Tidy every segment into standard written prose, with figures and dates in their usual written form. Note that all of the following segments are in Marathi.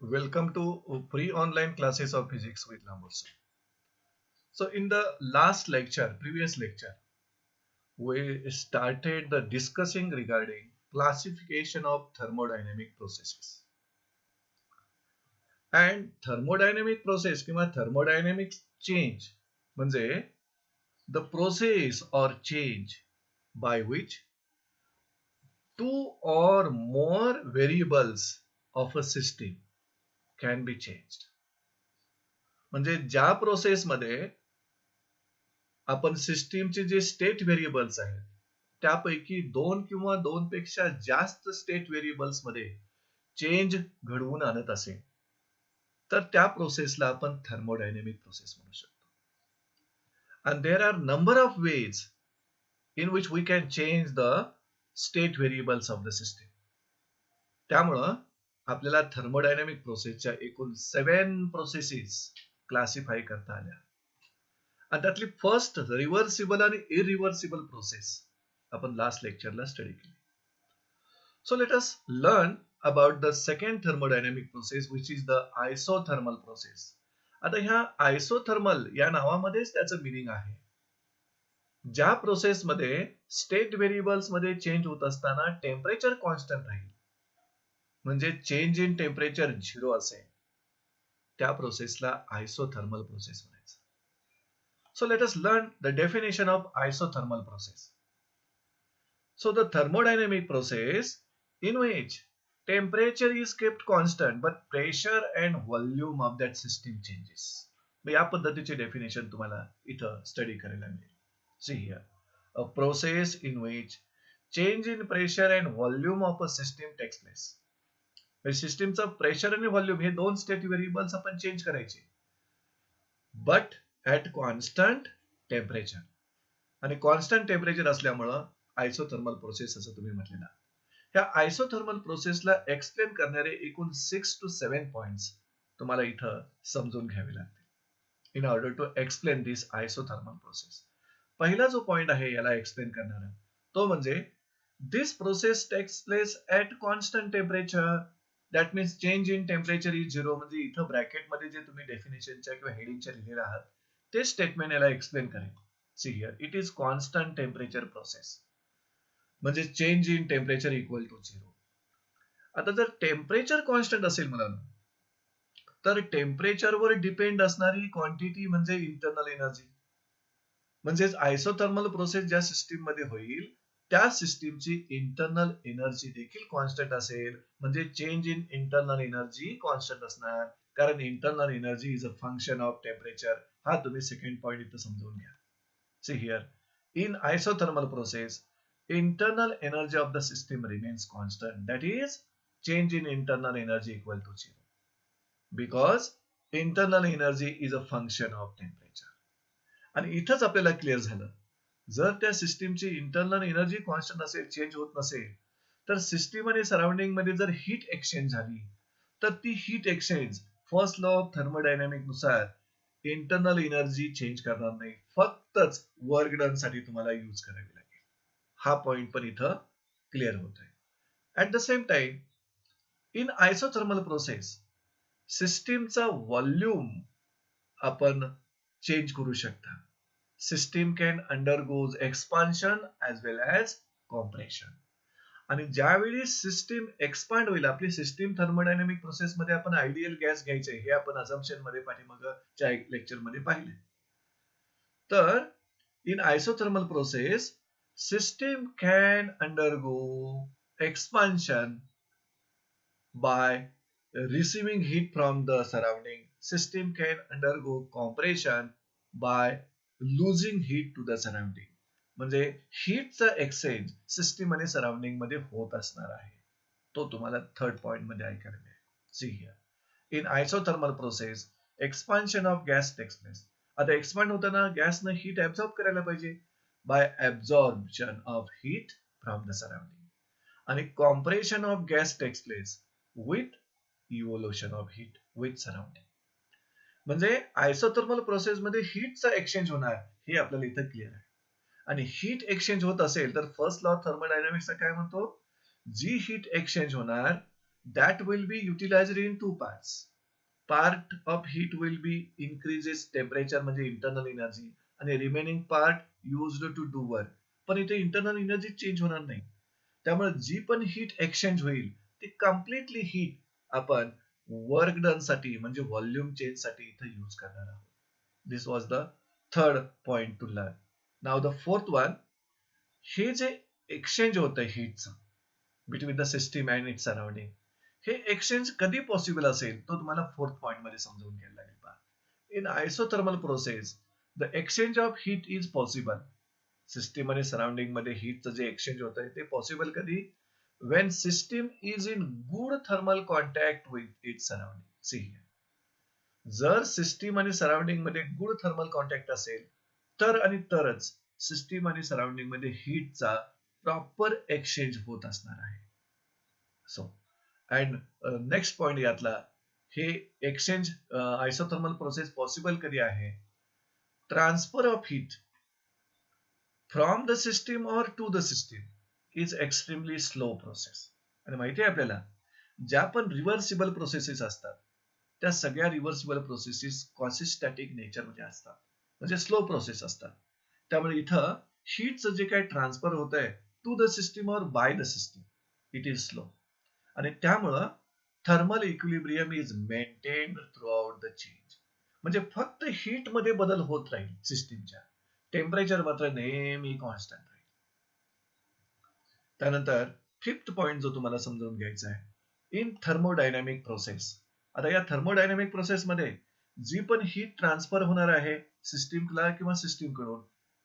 Welcome to free online classes of physics with Lamborghini. So in the previous lecture, we started the discussing regarding classification of thermodynamic processes. And thermodynamic process किंवा thermodynamic change म्हणजे the process or change by which two or more variables of a system can be changed. म्हणजे ज्या प्रोसेसमध्ये आपण सिस्टीमचे जे स्टेट व्हेरिएबल्स आहेत त्यापैकी दोन किंवा दोन पेक्षा जास्त स्टेट व्हेरिएबल्स मध्ये चेंज घडवून आणत असेल तर त्या प्रोसेसला आपण थर्मोडायनेमिक प्रोसेस म्हणू शकतो. and there are number of ways in which we can change the state variables of the system. त्यामुळं आपल्याला थर्मोडायनेमिक प्रोसेसच्या एकूण 7 प्रोसेसेस क्लासिफाय करता आल्या. आणि त्यातली फर्स्ट रिव्हर्सिबल आणि इरिव्हर्सिबल प्रोसेस आपण लास्ट लेक्चरला स्टडी केली. So let us learn about the second thermodynamic process which is the isothermal process. आता ह्या आयसोथर्मल या नावामध्येच त्याचं मिनिंग आहे. ज्या प्रोसेसमध्ये स्टेट व्हेरिएबल्स मध्ये चेंज होत असताना टेम्परेचर कॉन्स्टंट राहील म्हणजे चेंज इन टेम्परेचर 0 असेल त्या प्रोसेसला आयसोथर्मल प्रोसेस म्हणायचं. So let us learn the definition of isothermal process. So the thermodynamic process in which temperature is kept constant but pressure and volume of that system changes. या पद्धतीचे डेफिनेशन तुम्हाला इथं स्टडी करायला मिळेल. See here, a process in which change in pressure and volume of a system takes place. सिस्टीमचा प्रेशर आणि व्हॉल्यूम हे दोन स्टेट व्हेरिएबल्स आपण चेंज करायचे बट ऍट कॉन्स्टंट टेम्परेचर. आणि कॉन्स्टंट टेम्परेचर असल्यामुळं आयसोथर्मल प्रोसेस असं तुम्ही म्हटलेला. ह्या आयसोथर्मल प्रोसेसला एक्सप्लेन करणारे एकूण 6 to 7 पॉइंट्स तुम्हाला इथं समजून घ्यावे लागतील in order to explain this isothermal process. पहिला जो पॉइंट आहे याला एक्सप्लेन करणारा तो म्हणजे this process takes place at constant temperature. That means change in temperature is 0. म्हणजे इथं ब्रॅकेटमध्ये जे तुम्ही डेफिनेशनच्या किंवा हेडिंगच्या लिहिलेलं आहात ते स्टेटमेंट याला एक्सप्लेन करेल. See here it is constant temperature process म्हणजे change in temperature equal to 0. आता जर टेम्परेचर कॉन्स्टंट असेल मुलांनो तर टेम्परेचरवर डिपेंड असणारी क्वांटिटी म्हणजे इंटरनल एनर्जी. म्हणजेच आयसोथर्मल प्रोसेस ज्या सिस्टीम मध्ये होईल त्या सिस्टीमची इंटरनल एनर्जी देखील कॉन्स्टंट असेल म्हणजे change in internal energy constant असणार कारण internal energy is a function of temperature. हा तुम्ही सेकंड पॉइंट इथं समजून घ्या. C here in isothermal process internal energy of the system remains constant, that is change in internal energy equal to 0 because internal energy is a function of temperature. आणि इथंच आपल्याला क्लिअर झालं जर त्या सिस्टीमची इंटरनल एनर्जी कॉन्स्टंट असेल चेंज होत नसेल तर सिस्टीम आणि सराउंडिंग मध्ये जर हीट एक्सचेंज झाली तर ती heat exchange first law of thermodynamic नुसार इंटरनल एनर्जी चेंज करणार नाही फक्तच वर्क डन साठी तुम्हाला यूज करावी लागेल. हा पॉइंट पण इथं क्लिअर होत आहे. At the same time in isothermal process सिस्टीमचा व्हॉल्यूम आपण चेंज करू शकता. System can undergoes expansion as well as compression. आणि ज्यावेळी सिस्टीम एक्सपांड होईल आपली सिस्टीम थर्मोडायनामिक प्रोसेस मध्ये आपण आयडियल गॅस घ्यायचे हे आपण अझम्पशन मध्ये पाठीमागच्या लेक्चर मध्ये पाहिले. तर in isothermal process system can undergo expansion by receiving heat from the surrounding. System can undergo compression by losing heat to the surrounding. म्हणजे हीटचा एक्सचेंज सिस्टीम आणि सराउंडिंग मध्ये होत असणार आहे. तो तुम्हाला थर्ड पॉइंट मध्ये ऐकायला मिळेल. See here in isothermal process expansion of gas takes place. आता एक्सपांड होताना गॅसनं हीट ऍब्झॉर्ब करायला पाहिजे by absorption of heat from the surrounding. And compression of gas takes place with evolution of heat with surrounding. म्हणजे आयसोथर्मल प्रोसेस मध्ये हीटचा एक्सचेंज होणार हे आपल्याला इथं क्लिअर आहे. आणि हीट एक्सचेंज होत असेल तर फर्स्ट लॉ थर्मोडायनामिक्सचा काय म्हणतो जी हीट एक्सचेंज होणार that will be utilized in two parts. Part of heat will be increases temperature म्हणजे internal energy आणि remaining part used to do work. पण इथे internal energy चेंज होणार नाही. त्यामुळे जी पण हीट एक्सचेंज होईल ती कम्प्लिटली हीट आपण वर्क डन साठी म्हणजे व्हॉल्यूम चेंज साठी इथे यूज करणार आहोत. This was the third point to learn. Now the fourth one, हे जे एक्सचेंज होत आहे हीटचं between the system and its surrounding, हे एक्सचेंज कधी पॉसिबल असेल तो तुम्हाला फोर्थ पॉइंट मध्ये समजावून घ्यायला लागेल. पहा, in isothermal process the exchange of heat is possible. System आणि सराउंडिंग मध्ये हीटचं जे एक्सचेंज होत आहे ते पॉसिबल कधी, when system is in good thermal contact with its surrounding. See here. जर सिस्टीम आणि सराउंडिंग मध्ये गुड थर्मल कॉन्टॅक्ट असेल तर आणि तरच सिस्टीम आणि सराउंडिंग मध्ये हीटचा प्रॉपर एक्सचेंज होत असणार आहे. सो अँड नेक्स्ट पॉइंट यातला, हे एक्सचेंज आयसोथर्मल प्रोसेस पॉसिबल कधी आहे, transfer of heat from the system or to the system is extremely slow process. आणि माहिती आहे आपल्याला, ज्या पण रिव्हर्सिबल प्रोसेसेस असतात त्या सगळ्या रिव्हर्सिबल प्रोसेसेस क्वासिस्टॅटिक नेचरमध्ये असतात, म्हणजे स्लो प्रोसेस असतात. त्यामुळे इथं हीटचं जे काही ट्रान्सफर होत आहे टू द सिस्टीम और bye the system, it is slow. आणि त्यामुळं thermal equilibrium is maintained through out the change. म्हणजे फक्त हीट मध्ये बदल होत राहील सिस्टीमच्या, टेम्परेचर मात्र नेहमी कॉन्स्टंट राहील. त्यानंतर फिफ्थ पॉइंट जो तुम्हाला समजावून घ्यायचा आहे, इन थर्मोडायनामिक प्रोसेस. आता या थर्मोडायनामिक प्रोसेस मध्ये जी पण हीट ट्रान्सफर होणार आहे सिस्टीमला किंवा सिस्टीम कडून,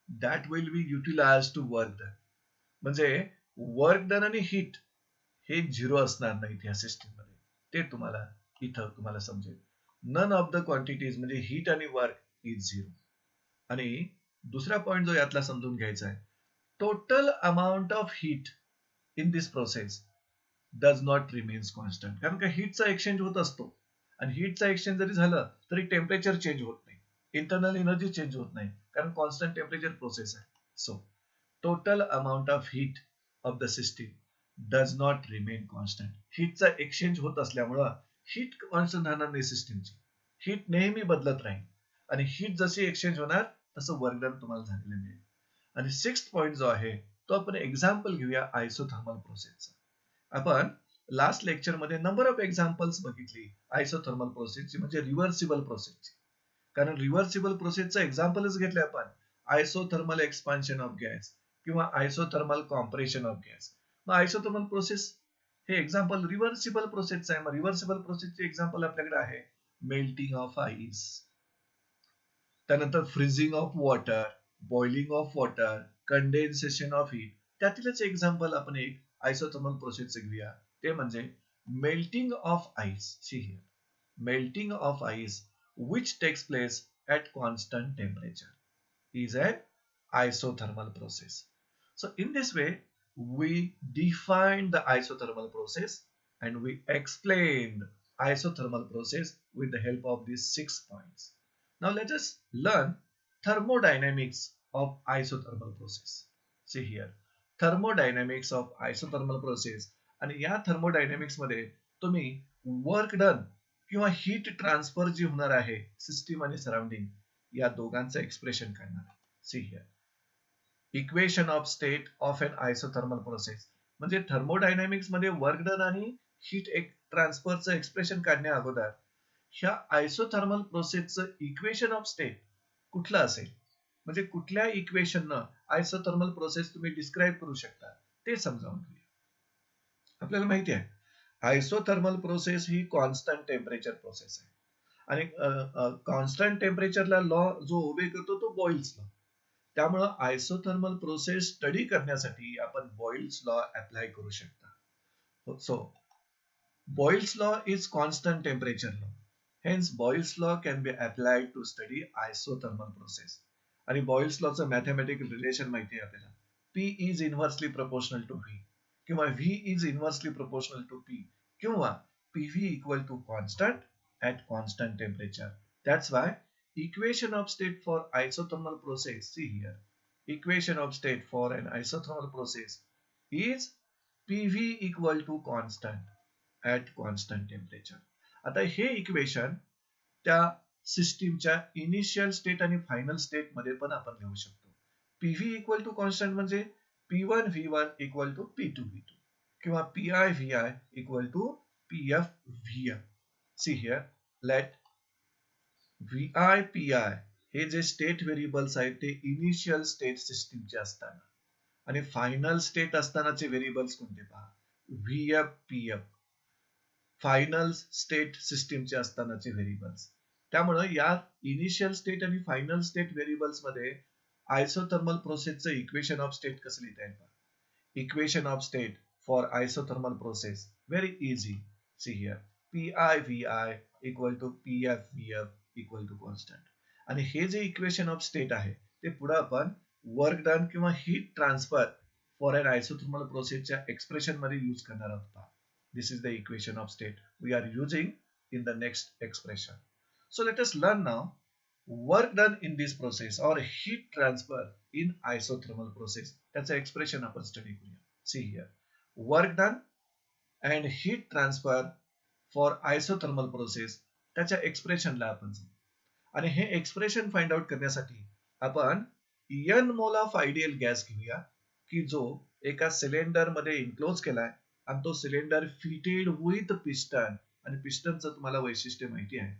that will be utilise to work done. म्हणजे वर्क डन आणि हीट हे झिरो असणार नाहीत या सिस्टीम मध्ये, ते तुम्हाला इथं तुम्हाला समजेल. नन ऑफ द क्वांटिटीज म्हणजे हीट आणि वर्क इज झिरो. आणि दुसरा पॉइंट जो यातला समजून घ्यायचा आहे, total amount of heat in this process does not remains constant. कारण का हीटचा एक्सचेंज होत असतो आणि हीटचा एक्सचेंज जरी झालं तरी टेम्परेचर चेंज होत नाही, इंटरनल एनर्जी चेंज होत नाही, कारण कॉन्स्टंट टेम्परेचर प्रोसेस आहे. So total amount of heat of the system does not remain constant. हीटचा एक्सचेंज होत असल्यामुळं हीट कॉन्स्टंट राहणार नाही सिस्टीमची, हीट नेहमी बदलत राहील आणि हीट जशी एक्सचेंज होणार तसं वर्क डन तुम्हाला झालेलं मिळेल. आणि सिक्स्थ पॉइंट जो आहे तो आपण एक्झाम्पल घेऊया आयसोथर्मल प्रोसेसचा. आपण लास्ट लेक्चर मध्ये नंबर ऑफ एक्झाम्पल्स बघितली आयसोथर्मल प्रोसेसची, म्हणजे रिव्हर्सिबल प्रोसेसची. कारण रिव्हर्सिबल प्रोसेसचं एक्झाम्पलच घेतले आपण, आयसोथर्मल एक्सपान्शन ऑफ गॅस किंवा आयसोथर्मल कॉम्प्रेशन ऑफ गॅस. मग आयसोथर्मल प्रोसेस हे एक्झाम्पल रिव्हर्सिबल प्रोसेसचं आहे. मग रिव्हर्सिबल प्रोसेसचे एक्झाम्पल आपल्याकडे आहे मेल्टिंग ऑफ आईस, त्यानंतर freezing of water, boiling of water, condensation of heat. त्यातीलच एक्झाम्पल आपण एक आयसोथर्मल प्रोसेसचे घेऊया, ते म्हणजे melting of ice. See here, melting of ice which takes place at constant temperature is an isothermal process. So in this way we define the isothermal process and we explain isothermal process with the help of these 6 points. Now let us learn thermodynamics of isothermal process. See here, thermodynamics of isothermal process. आणि या थर्मोडायनामिक्स मध्ये तुम्ही वर्क डन किंवा हीट ट्रान्सफर जी होणार आहे सिस्टीम आणि सराउंडिंग, या दोघांचं एक्सप्रेशन काढणार. See here, equation of state of an isothermal process. म्हणजे थर्मोडायनामिक्स मध्ये वर्क डन आणि हीट ट्रान्सफरचं एक्सप्रेशन काढण्या अगोदर ह्या आयसोथर्मल प्रोसेसचं इक्वेशन ऑफ स्टेट कुठलं असेल, म्हणजे कुठल्या इक्वेशननं आयसोथर्मल प्रोसेस तुम्ही डिस्क्राईब करू शकता ते समजावून घेऊया. आपल्याला माहिती आहे आयसोथर्मल प्रोसेस ही कॉन्स्टंट टेम्परेचर प्रोसेस आहे आणि कॉन्स्टंट टेम्परेचरला लॉ जो ओबे करतो तो बॉइल्स लॉ. त्यामुळं आयसोथर्मल प्रोसेस स्टडी करण्यासाठी आपण बॉइल्स लॉ अप्लाय करू शकता. So Boyle's law is constant temperature law, hence Boyle's law can be applied to study isothermal process. आणि बॉइल्स लॉचं मॅथमॅटिकल रिलेशन माहिती आहे आपल्याला, P is inversely proportional to V किंवा V is inversely proportional to P किंवा PV equal to constant at constant temperature. That's why equation of state for isothermal process, see here, equation of state for an isothermal process is PV equal to constant at constant temperature. आता हे इक्वेशन त्या सिस्टीमच्या इनिशियल स्टेट आणि फायनल स्टेट मध्ये पण आपण लिहू शकतो. पीव्ही इक्वल टू कॉन्स्टंट म्हणजे P1 V1 equal to P2 V2 किंवा PI VI equal to PF VF. See here, let VI PI हे जे स्टेट व्हेरिएबल्स आहेत ते इनिशियल स्टेट सिस्टीमचे असताना आणि फायनल स्टेट असतानाचे व्हेरिएबल्स कोणते पहा, VF PF फायनल स्टेट सिस्टीमचे असतानाचे व्हेरिएबल्स. त्यामुळे या इनिशियल स्टेट आणि फायनल स्टेट व्हेरिएबल्स मध्ये आयसोथर्मल प्रोसेसचं इक्वेशन ऑफ स्टेट कसं लिहिता येईल? Equation of state for isothermal process very easy. See here, PI VI equal to PF VF equal to constant. आणि हे जे इक्वेशन ऑफ स्टेट आहे ते पुढे आपण वर्क डन किंवा heat transfer for an isothermal प्रोसेसच्या एक्सप्रेशन मध्ये यूज करणार आहोत. This is the equation of state we are using in the next expression. So let us learn now work done in this process or heat transfer in isothermal process. That's the expression आपण study करूया. See here, work done and heat transfer for isothermal process त्याच्या एक्सप्रेशनला आपण आणि हे एक्सप्रेशन फाइंड आउट करण्यासाठी आपण n mole of ideal gas घेऊया की जो एका सिलेंडर मध्ये इन्क्लोज केलाय आणि तो सिलेंडर फिटेड विथ पिस्टन. आणि पिस्टनचं तुम्हाला वैशिष्ट्य माहिती आहे,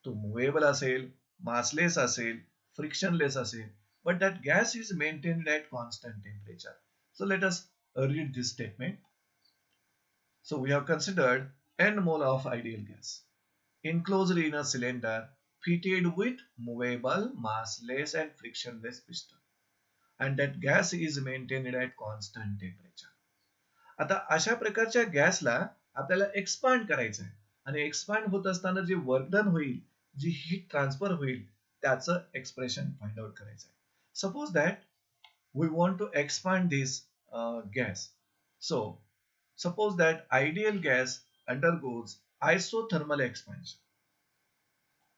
तो मुव्हेबल असेल, मासलेस असेल, फ्रिक्शनलेस असेल, but that gas is maintained at constant temperature. So let us read this statement. So we have considered n mole of ideal gas enclosed in a cylinder fitted with movable, massless and frictionless piston, and that gas is maintained at constant temperature. आता अशा प्रकारच्या गॅसला आपल्याला एक्सपांड करायचं आहे आणि एक्सपांड होत असताना जे वर्क डन होईल, जी हीट ट्रान्सफर होईल, त्याचं एक्सप्रेशन फाइंड आउट करायचं आहे. Suppose that we want to expand this gas. So suppose that ideal gas undergoes isothermal expansion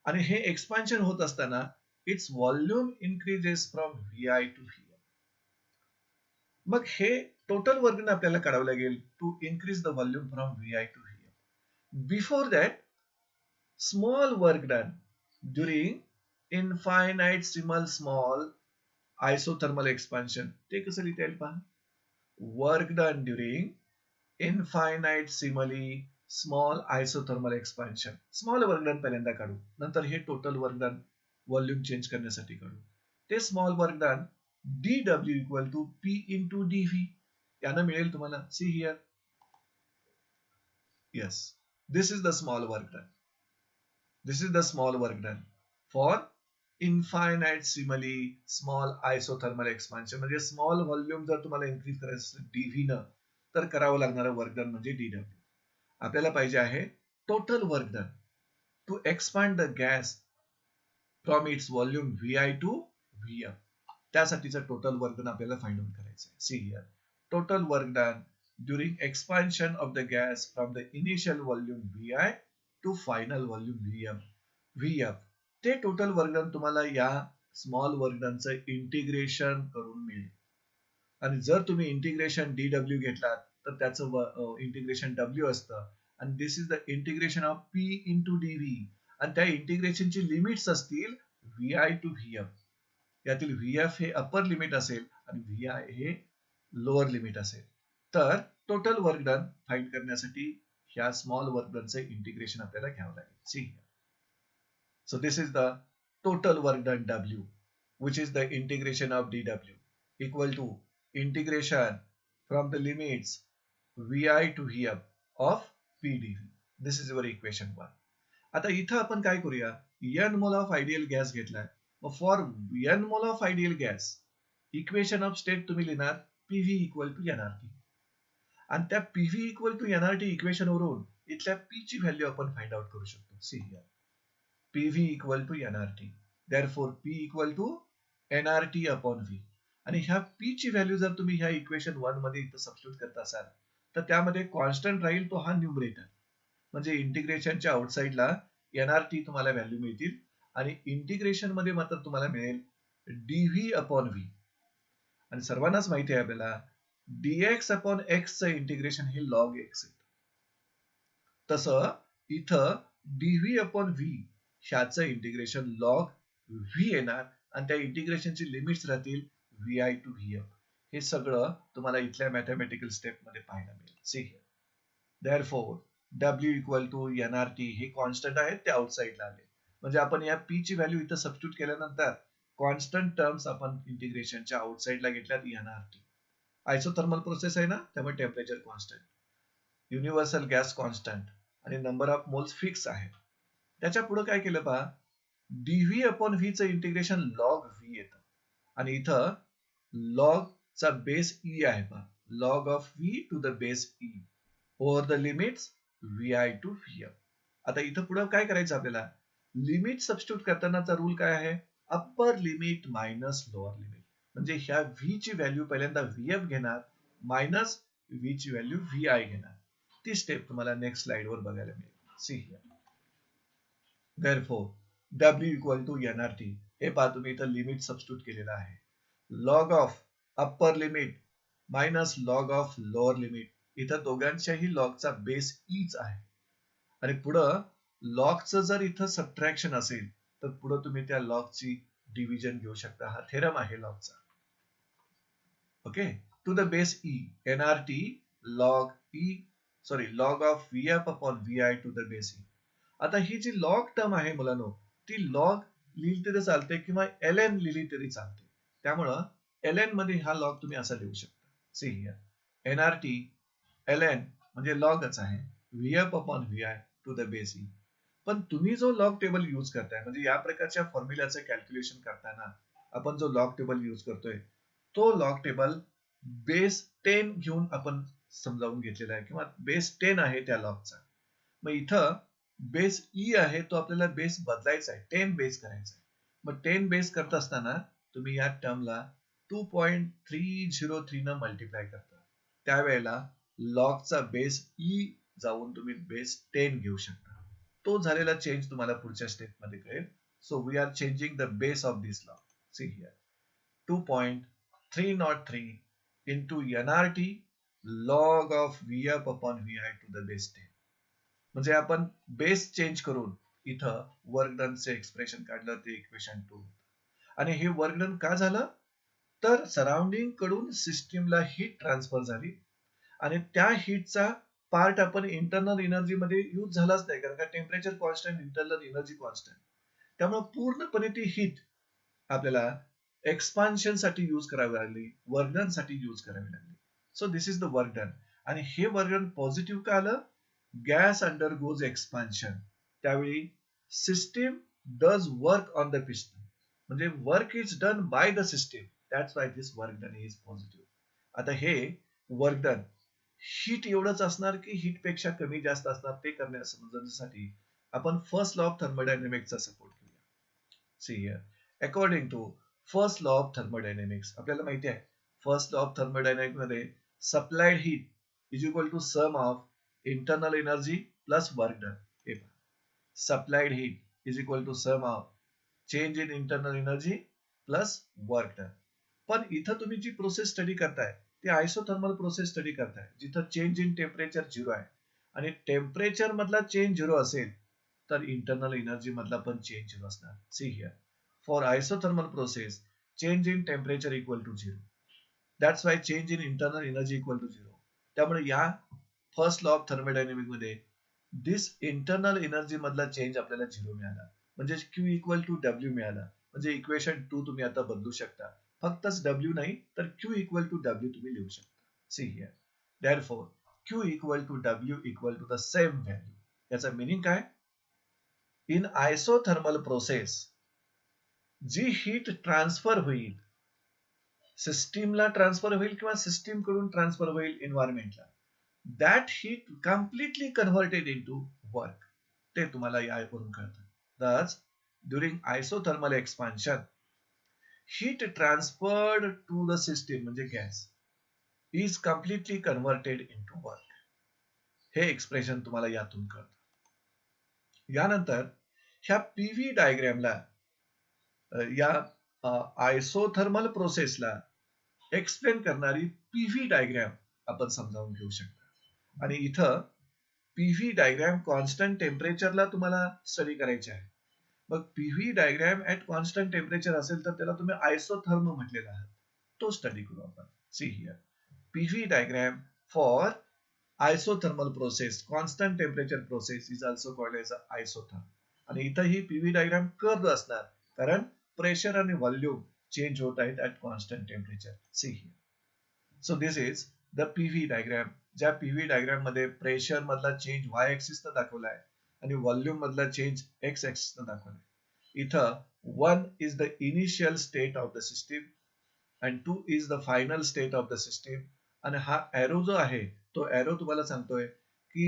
आणि हे एक्सपान्शन होत असताना its volume increases from VI to VF. मग हे टोटल वर्क डन आपल्याला काढावं लागेल to increase the volume from VI to VF. Before that small work done during infinitesimal small isothermal expansion, ते कसं लिहिता येईल पहा. Work done during infinitesimally small isothermal expansion. Small work done पहिल्यांदा काढू, नंतर हे total work done volume change करण्यासाठी काढू. ते small work done dW equal to P into dV यानं मिळेल तुम्हाला. See here, yes, this is the small work done. This is the small work done for infinitesimally small isothermal expansion. म्हणजे स्मॉल व्हॉल्यूम जर तुम्हाला इन्क्रीज करायचं असेल dV न, तर करावं लागणारं वर्क डन म्हणजे dW. आपल्याला पाहिजे आहे total work done to expand the gas from its volume VI to VF. त्यासाठीचं टोटल वर्क डन आपल्याला फाइंड आउट करायचं आहे. See here, total work done during expansion of the gas from the initial volume VI to final volume VF. ते टोटल वर्क डन तुम्हाला या स्मॉल वर्क डनचं इंटिग्रेशन करून मिळेल. आणि जर तुम्ही इंटिग्रेशन dW घेतलात तर त्याचं इंटिग्रेशन W असतं आणि this is the integration of P into dV. आणि त्या इंटिग्रेशनची लिमिट्स असतील VI टू VF. यातील VF हे अपर लिमिट असेल आणि VI हे लोअर लिमिट असेल. तर टोटल वर्क डन फाइंड करण्यासाठी ह्या स्मॉल वर्क डनचं इंटिग्रेशन आपल्याला घ्यावं लागेल. See here, so this is the total work done W, which is the integration of dW equal to integration from the limits VI to VF of PdV. This is your equation 1. आता इथं आपण काय करूया, n mole of ideal gas घेतलाय. For n mole of ideal gas equation of state तुम्ही लिहिणार PV इक्वल टू NRT. आणि त्या PV equal to NRT equation वरून इथल्या P ची व्हॅल्यू आपण फाइंड आउट करू शकतो. See here, PV equal to NRT, therefore P equal to NRT upon V. आणि ह्या P ची व्हॅल्यू जर तुम्ही ह्या इक्वेशन 1 मध्ये इथं सबस्टिट्यूट करत असाल तर त्यामध्ये कॉन्स्टंट राहील तो हा न्यूमरेटर. म्हणजे इंटिग्रेशनच्या आउटसाइडला NRT तुम्हाला व्हॅल्यू मिळतील आणि इंटिग्रेशन मध्ये मात्र तुम्हाला मिळेल dV अपॉन V. आणि सर्वांनाच माहिती आहे आपल्याला dx अपॉन x चं इंटिग्रेशन हे log x आहे. तसं इथं dv अपॉन v ह्याचं इंटिग्रेशन लॉग v येणार आणि त्या इंटिग्रेशनची लिमिट्स राहतील vi टू vf. हे सगळं तुम्हाला इथल्या मॅथमॅटिकल स्टेप मध्ये पाहायला मिळेल. See here. Therefore, W equal to NRT हे कॉन्स्टंट आहेत, ते आउटसाइडला आले. म्हणजे आपण या P ची व्हॅल्यू इथं सबस्टिट्यूट केल्यानंतर कॉन्स्टंट टर्म्स आपण इंटिग्रेशनच्या आउटसाइडला घेतल्यात NRT. आयसोथर्मल प्रोसेस आहे ना, त्यामुळे temperature constant, universal gas constant आणि नंबर ऑफ मोल्स फिक्स आहे. त्याच्या पुढे काय केलं पहा, dv अपॉन v चं इंटिग्रेशन लॉग v येतं आणि इथं लॉग चा बेस e आहे पहा, log of v to the base e over the limits vi to vf. आता इथं पुढे काय करायचं आपल्याला, लिमिट सबस्टिट्यूट करतानाचा रूल काय आहे, upper limit minus lower limit. म्हणजे ह्या v ची व्हॅल्यू पहिल्यांदा vf घेणार मायनस v ची व्हॅल्यू vi घेणार. ती स्टेप तुम्हाला नेक्स्ट स्लाइड वर बघायला मिळेल. See here. Therefore, W equal to NRT हे पहा, तुम्ही इथं लिमिट सबस्टिट्यूट केलेलं आहे. Log of upper limit minus log of lower limit. इथं दोघांच्याही लॉगचा बेस ईच आहे आणि पुढं लॉगचं जर इथं सबट्रॅक्शन असेल तर पुढं तुम्ही त्या लॉगची डिव्हिजन घेऊ शकता. हा थेरम आहे लॉगचा. Okay, to the base e NRT log e log of vf upon vi to the base e. आता ही जी लॉग टर्म आहे मुलांनो, ती लॉग लिहिली तरी चालते किंवा ln लिहिली तरी चालते. त्यामुळं ln मध्ये हा लॉग तुम्ही असा लिहू शकता. सी हिअर, NRT ln म्हणजे लॉगच आहे vf upon vi to the base e. पण तुम्ही जो लॉग टेबल यूज करताय, म्हणजे या प्रकारच्या फॉर्म्युलाचं कॅल्क्युलेशन करताना आपण जो लॉग टेबल यूज करतोय, तो लॉग टेबल बेस 10 घेऊन आपण समजावून घेतलेला आहे किंवा बेस 10 आहे त्या लॉगचा. मग इथं बेस ई आहे, तो आपल्याला बेस बदलायचा आहे, 10 बेस करायचा आहे. मग 10 बेस करत असताना तुम्ही या टर्मला 2.303 न मल्टिप्लाय करता. त्यावेळेला लॉगचा बेस ई जाऊन तुम्ही बेस 10 घेऊ शकता. तो झालेला चेंज तुम्हाला पुढच्या स्टेप मध्ये कळेल. So we are changing the base of this log. See here, 2.303 into NRT log of vf upon vi to the base 10. म्हणजे आपण बेस चेंज करून इथं वर्क डनचे एक्सप्रेशन काढलं, ते इक्वेशन 2. आणि हे वर्क डन का झालं, तर सराउंडिंग कडून सिस्टीमला हीट ट्रान्सफर झाली आणि त्या हीटचा पार्ट आपण इंटरनल एनर्जी मध्ये यूज झालाच नाही, कारण का temperature constant, internal energy constant. त्यामुळे पूर्णपणे ती हीट आपल्याला एक्सपान्शन साठी यूज करावी लागली, वर्क डन साठी यूज करावी लागली. So this is the work done. आणि हे वर्क डन पॉझिटिव्ह का आलं, गॅस अंडरगोज एक्सपान्शन. त्यावेळी system does work on the piston, म्हणजे work is done by the system. That's why this work done is positive. आता हे वर्क डन हीट एवढंच असणार की हीट पेक्षा कमी जास्त असणार, ते समजण्यासाठी आपण फर्स्ट लॉ ऑफ थर्मोडायनेमिक्सचा सपोर्ट घेऊया. See here, according to first law of thermodynamics, आपल्याला माहिती आहे फर्स्ट लॉ ऑफ थर्मोडायनेमिक्स मध्ये supplied heat is equal to sum of internal energy plus work done. हे पहा, supplied heat is equal to sum of change in internal energy plus work done. पण इथं तुम्ही जी प्रोसेस स्टडी करताय ती आयसोथर्मल प्रोसेस स्टडी करताय, जिथं चेंज इन टेम्परेचर 0 आहे आणि टेम्परेचर मधला चेंज 0 असेल तर इंटरनल एनर्जी मधला पण चेंज 0 असणार. See here, for isothermal process change in temperature equal to 0. That's why change in internal energy equal to 0. त्यामुळे या फर्स्ट लॉ ऑफ थर्मोडायनेमिक मध्ये दिस इंटरनल एनर्जी मधला चेंज आपल्याला 0 मिळाला, म्हणजे Q इक्वल टू W मिळाला. म्हणजे इक्वेशन 2 तुम्ही आता बदलू शकता, फक्तच W नाही तर Q इक्वल टू W तुम्ही लिहू शकता. See here, therefore Q equal to W equal to the same value. याचा मीनिंग काय, इन आयसोथर्मल प्रोसेस जी हीट ट्रान्सफर होईल, सिस्टीमला ट्रान्सफर होईल किंवा सिस्टीम कडून ट्रान्सफर होईल एन्व्हायरमेंटला, that heat completely converted into work. ते तुम्हाला यावरून कळतं. Thus, during isothermal expansion, heat transferred to the system म्हणजे gas is completely converted into work. हे एक्सप्रेशन तुम्हाला यातून कळतं. यानंतर ह्या पीव्ही डायग्रॅमला, या आयसोथर्मल प्रोसेसला एक्सप्लेन करणारी पीव्ही डायग्रॅम आपण समजावून घेऊ शकता. आणि इथं पीव्ही डायग्राम कॉन्स्टंट टेम्परेचरला तुम्हाला स्टडी करायचे आहे. मग PV diagram at constant temperature असेल तर त्याला तुम्ही आयसोथर्म म्हटलेला आहात. तो स्टडी करू आपण. See here PV diagram for isothermal process constant temperature process is also called as isotherm. आणि इथं ही पीव्ही डायग्राम कर्व असणार कारण प्रेशर आणि व्हॉल्यूम चेंज होत आहेत at constant temperature. See here so this is the PV diagram. ज्या पीव्ही डायग्राम मध्ये प्रेशर मधला चेंज वाय ऍक्सिस न दाखवलाय आणि व्हॉल्यूम मधला चेंज एक्स ऍक्सिस न दाखवलाय. इथं 1 is the initial state of the system and 2 is the final state of the system. आणि हा एरो जो आहे तो एरो तुम्हाला सांगतोय की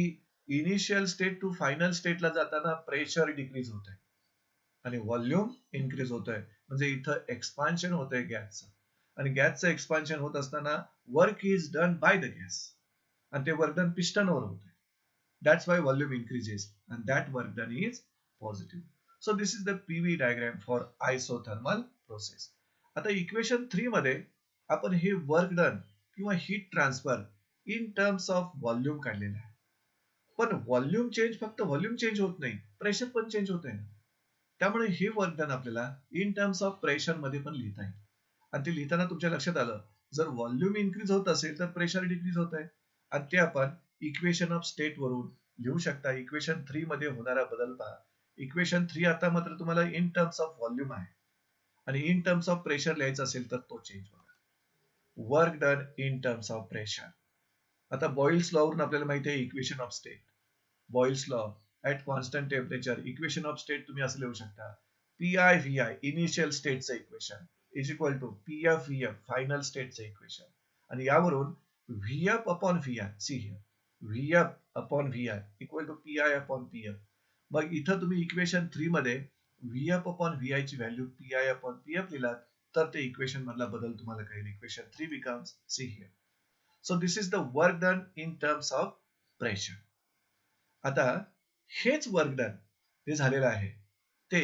इनिशियल स्टेट टू फायनल स्टेटला जाताना प्रेशर डिक्रीज होत आहे आणि व्हॉल्यूम इन्क्रीज होत आहे. म्हणजे इथं एक्सपान्शन होत आहे गॅसचं आणि गॅसचं एक्सपान्शन होत असताना work is done by the gas आणि ते वर्क डन पिस्टनवर होत आहे. That's why volume increases and that work done is positive. So this is the PV diagram for isothermal process. आता इक्वेशन 3 मध्ये आपण हे वर्क डन किंवा heat transfer in terms of volume काढलेलं आहे. पण व्हॉल्यूम चेंज फक्त व्हॉल्यूम चेंज होत नाही, प्रेशर पण चेंज होत आहे. त्यामुळे हे वर्क डन आपल्याला इन टर्म्स ऑफ प्रेशर मध्ये पण लिहिता येईल. आणि ते लिहिताना तुमच्या लक्षात आलं जर व्हॉल्यूम इन्क्रीज होत असेल तर प्रेशर डिक्रीज होत आहे आणि ते आपण इक्वेशन ऑफ स्टेट वरून लिहू शकता. इक्वेशन 3 मध्ये होणारा बदल पहा. इक्वेशन 3 आता मात्र तुम्हाला इन टर्म्स ऑफ व्हॉल्यूम आहे आणि इन टर्म्स ऑफ प्रेशर लिहायचं असेल तर तो चेंज होणार. Work done in terms of pressure. आता बॉइल्स लॉ वरून आपल्याला माहिती आहे equation of state. Boyle's law at constant temperature equation of state तुम्ही असं लिहू शकता. P I V I initial स्टेटचं equation is equal to P F V F final स्टेटचं इक्वेशन आणि यावरून V F upon V I. See here V F upon V I equal to P I upon P F. मग इथं तुम्ही इक्वेशन 3 मध्ये V F upon V I ची value P I upon P F लिहिलात तर ते इक्वेशन मधला बदल तुम्हाला कळेल. Equation 3 becomes see here. So this is the work done in terms of pressure. आता हेच वर्क डन ते झालेलं आहे ते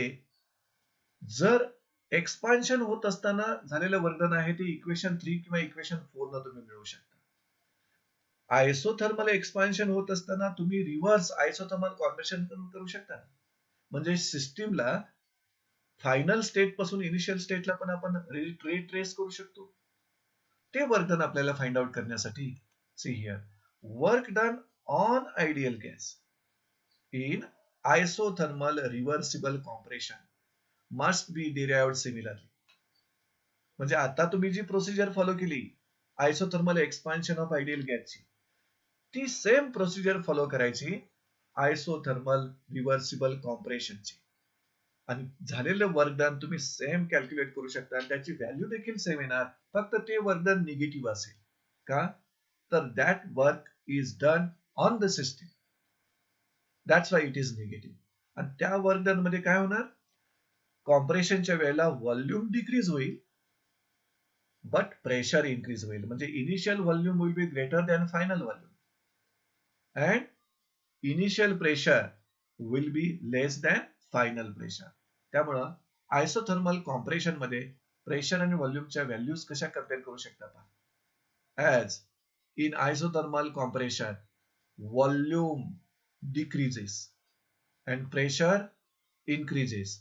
जर एक्सपान्शन होत असताना झालेलं वर्क डन आहे ते इक्वेशन 3 किंवा इक्वेशन 4 न तुम्ही मिळवू शकता. आयसोथर्मल एक्सपान्शन होत असताना तुम्ही रिव्हर्स आयसोथर्मल कॉम्प्रेशन करू शकता. म्हणजे सिस्टीमला फायनल स्टेट पासून इनिशियल स्टेटला पण आपण रिट्रेस करू शकतो. ते वर्क डन आपल्याला फाइंड आउट करण्यासाठी see here work done on ideal gas in isothermal reversible compression must be derived similarly. म्हणजे आता तुम्ही जी प्रोसिजर फॉलो केली आयसोथर्मल एक्सपान्शन ऑफ आयडियल गॅसची ती सेम प्रोसिजर फॉलो करायची आयसोथर्मल रिव्हर्सिबल कॉम्प्रेशनची आणि झालेलं वर्क डन तुम्ही सेम कॅल्क्युलेट करू शकता आणि त्याची व्हॅल्यू देखील सेम येणार. फक्त ते वर्क डन निगेटिव्ह असेल. का तर that work is done on the system. That's why it is negative. आणि त्या वर्क डन मध्ये काय होणार कॉम्प्रेशनच्या वेळेला व्हॉल्यूम डिक्रीज होईल बट प्रेशर इन्क्रीज होईल. म्हणजे initial volume will be greater than final volume and initial pressure will be less than final pressure. त्यामुळं आयसोथर्मल कॉम्प्रेशन मध्ये प्रेशर आणि व्हॉल्यूमच्या व्हॅल्यूज कशा कम्पेअर करू शकता पहा. As in isothermal compression volume decreases and pressure increases.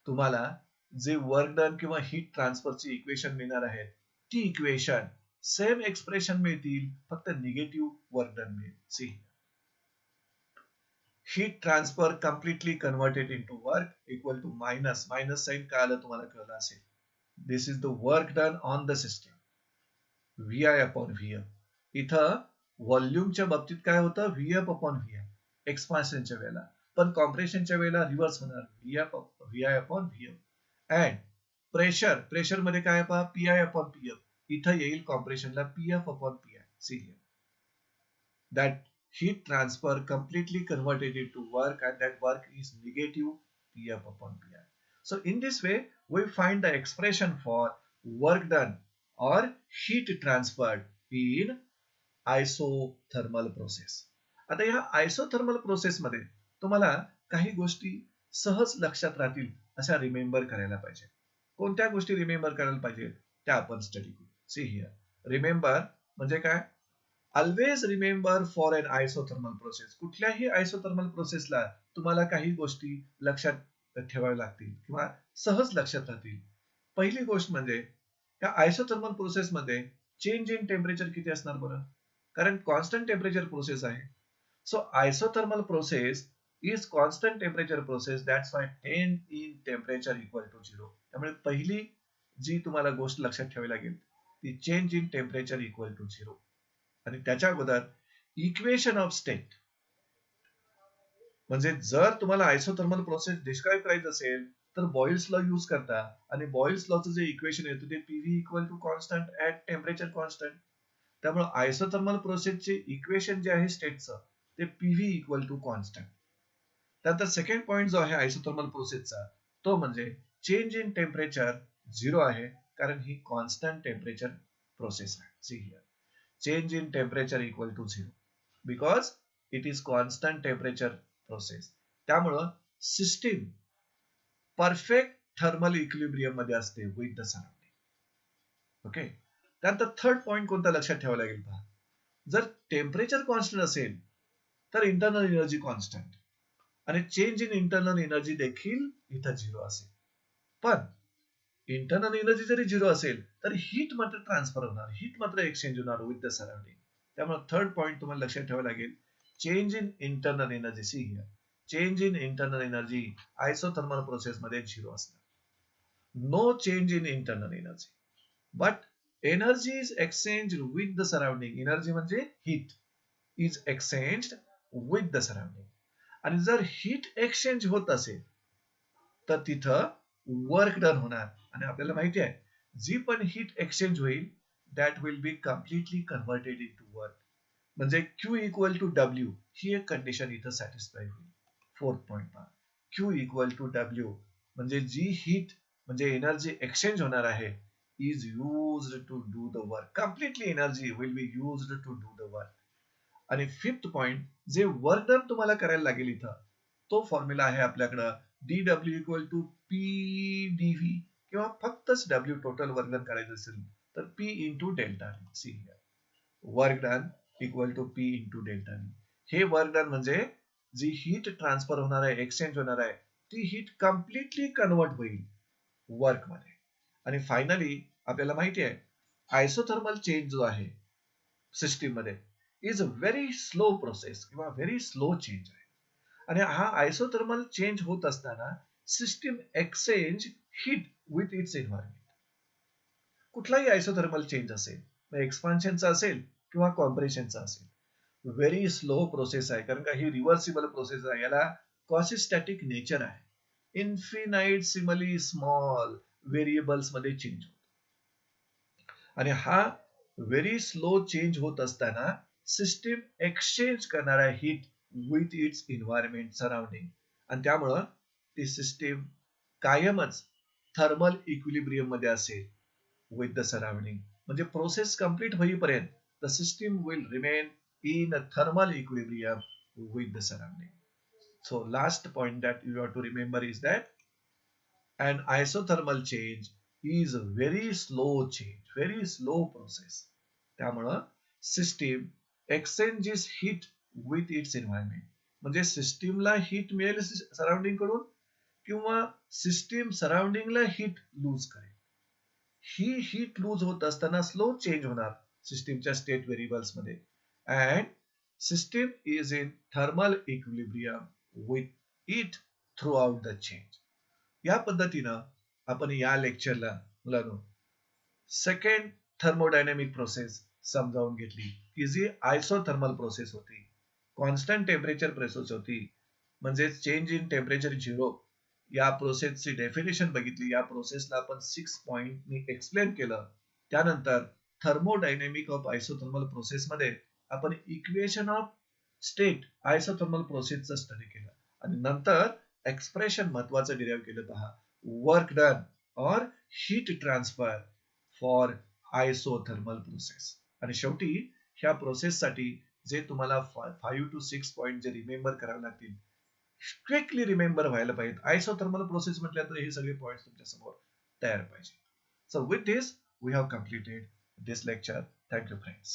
तुम्हाला जे वर्क डन किंवा हीट ट्रान्सफरची इक्वेशन मिळणार आहेत ती इक्वेशन सेम एक्सप्रेशन मिळतील फक्त निगेटिव्ह वर्क डन मिळेल. See heat transfer completely converted into work equal to minus sign का आलं तुम्हाला कळलं असेल. This is the work done on the system. VI upon VM. इथं व्हॉल्यूमच्या बाबतीत काय होतं VF upon VM एक्सपान्शनच्या वेळेला पण कॉम्प्रेशनच्या वेळेला रिव्हर्स होणार VI upon VM. And pressure मध्ये काय पहा PI upon PF. इथं येईल कॉम्प्रेशनला PF upon PI. See here that heat transfer completely converted into work and that work is negative PF upon PI. So in this way we find the expression for work done or heat transferred in isothermal process. आता या आयसोथर्मल प्रोसेस मध्ये तुम्हाला काही गोष्टी सहज लक्षात राहतील अशा रिमेंबर करायला पाहिजे. कोणत्या गोष्टी रिमेंबर करायला पाहिजे त्या आपण स्टडी करू. सी हिअर रिमेंबर म्हणजे काय always remember for an isothermal process. कुठल्याही आयसोथर्मल प्रोसेसला तुम्हाला काही गोष्टी लक्षात ठेवाव्या लागतील किंवा सहज लक्षात राहतील. पहिली गोष्ट म्हणजे त्या आयसोथर्मल प्रोसेसमध्ये चेंज इन टेम्परेचर किती असणार बरं? कारण कॉन्स्टंट टेम्परेचर प्रोसेस आहे. So isothermal process is constant temperature process. That's why change in temperature equal to 0. त्यामुळे पहिली जी तुम्हाला गोष्ट लक्षात ठेवावी लागेल ती change in temperature equal to 0. आणि त्याच्या अगोदर इक्वेशन ऑफ स्टेट, म्हणजे जर तुम्हाला आयसोथर्मल प्रोसेस डिस्क्राईब करायचं असेल तर बॉइल्स लॉ यूज करता. आणि बॉइल्स लॉचं जे इक्वेशन येतं ते PV equal to constant at temperature constant. त्यामुळे आयसोथर्मल प्रोसेसचे इक्वेशन जे आहे स्टेटचं ते पीव्ही इक्वल टू कॉन्स्टंट. त्यानंतर सेकंड पॉइंट जो आहे आयसोथर्मल प्रोसेसचा तो म्हणजे चेंज इन टेम्परेचर 0 आहे, कारण ही कॉन्स्टंट टेम्परेचर प्रोसेस आहे. See here, change in temperature equal to 0 because it is constant temperature process. त्यामुळं सिस्टीम परफेक्ट थर्मल इक्विलिब्रियम मध्ये असते विथ द सराउंडिंग. ओके. त्यानंतर थर्ड पॉइंट कोणता लक्षात ठेवावा लागेल पहा. जर टेम्परेचर कॉन्स्टंट असेल तर इंटरनल एनर्जी कॉन्स्टंट आणि चेंज इन इंटरनल एनर्जी देखील इथं 0 असेल. पण इंटरनल एनर्जी जरी 0 असेल तर हीट मात्र ट्रान्सफर होणार, हीट मात्र एक्सचेंज होणार विथ द सराउंडिंग. त्यामुळे थर्ड पॉइंट तुम्हाला लक्षात ठेवावा लागेल, change in internal energy. See here, change in internal energy isothermal process मध्ये 0 असणार. No change in internal energy but energy is exchange with the surrounding. Energy म्हणजे heat is exchange with the surrounding. आणि जर हीट एक्सचेंज होत असेल तर तिथं वर्क डन होणार. आणि आपल्याला माहिती आहे जी पण हीट एक्सचेंज होईल that will be completely converted into work. म्हणजे क्यू इक्वल टू डब्ल्यू ही एक कंडिशन इथं सॅटिस्फाय होईल. फोर्थ पॉइंट पहा, क्यू इक्वल टू डब्ल्यू म्हणजे जी हीट म्हणजे एनर्जी एक्सचेंज होणार आहे is used to do the work. Completely energy will be used to do the work. आणि फिफ्थ पॉइंट, जे वर्क डन तुम्हाला करायला लागेल इथं तो फॉर्म्युला आहे आपल्याकडं dw इक्वल टू pdv, किंवा फक्तच w टोटल वर्क डन करायचं असेल तर p into delta v. See here, work done equal to p into delta v. हे वर्क डन म्हणजे जी हीट ट्रान्सफर होणार आहे, एक्सचेंज होणार आहे, ती हीट कम्प्लिटली कन्वर्ट होईल वर्क मध्ये. आणि फायनली आपल्याला माहिती आहे आयसोथर्मल चेंज जो आहे सिस्टीम मध्ये is a very slow process किंवा व्हेरी स्लो चेंज आहे. आणि हा आयसोथर्मल चेंज होत असताना system exchange heat with its environment. कुठलाही आयसोथर्मल चेंज असेल, एक्सपान्शनचा असेल किंवा कॉम्प्रेशनचा असेल, व्हेरी स्लो प्रोसेस आहे, कारण का ही रिव्हर्सिबल प्रोसेस आहे. याला कॉसिस्टॅटिक नेचर आहे. इन्फिनाइटसिमली स्मॉल व्हेरिएबल्स मध्ये चेंज होतो. आणि हा व्हेरी स्लो चेंज होत असताना सिस्टीम एक्सचेंज करणार आहे heat with its environment surrounding. आणि त्यामुळं ती सिस्टीम कायमच थर्मल इक्विलिब्रियम मध्ये असेल विथ द सराउंडिंग. म्हणजे प्रोसेस कंप्लीट होईपर्यंत the system will remain in a thermal equilibrium with the surrounding. So last point that you have to remember is that an isothermal change is a very slow change, very slow process. त्यामुळं system exchanges heat with its environment. म्हणजे सिस्टीमला हीट मिळेल सराउंडिंग कडून किंवा सिस्टीम सराउंडिंगला हीट लूज करेल. ही हीट लूज होत असताना स्लो चेंज होणार सिस्टीमच्या स्टेट व्हेरिएबल्स मध्ये. And system is in thermal equilibrium with it through out the change. या पद्धतीनं आपण या लेक्चरला मुलांनो सेकंड थर्मोडायनेमिक प्रोसेस समजावून घेतली की जी आयसोथर्मल प्रोसेस होती, कॉन्स्टंट टेम्परेचर प्रोसेस होती, म्हणजे चेंज इन टेम्परेचर 0. या प्रोसेसची डेफिनेशन बघितली. या प्रोसेसला आपण 6 पॉइंटनी एक्सप्लेन केलं. त्यानंतर थर्मोडायनेमिक ऑफ आयसोथर्मल प्रोसेस मध्ये आपण इक्वेशन ऑफ स्टेट आयसोथर्मल प्रोसेसचं स्टडी केलं. आणि नंतर एक्सप्रेशन महत्वाचं डिराइव्ह केलं पहा, work done or heat transfer for isothermal process. आणि शेवटी ह्या प्रोसेससाठी जे तुम्हाला 5 to 6 पॉइंट जे रिमेंबर करावे लागतील, क्विकली रिमेंबर व्हायला पाहिजे. आयसोथर्मल प्रोसेस म्हटल्यानंतर हे सगळे पॉइंट्स तुमच्या समोर तयार पाहिजे. So with this we have completed this lecture. Thank you friends.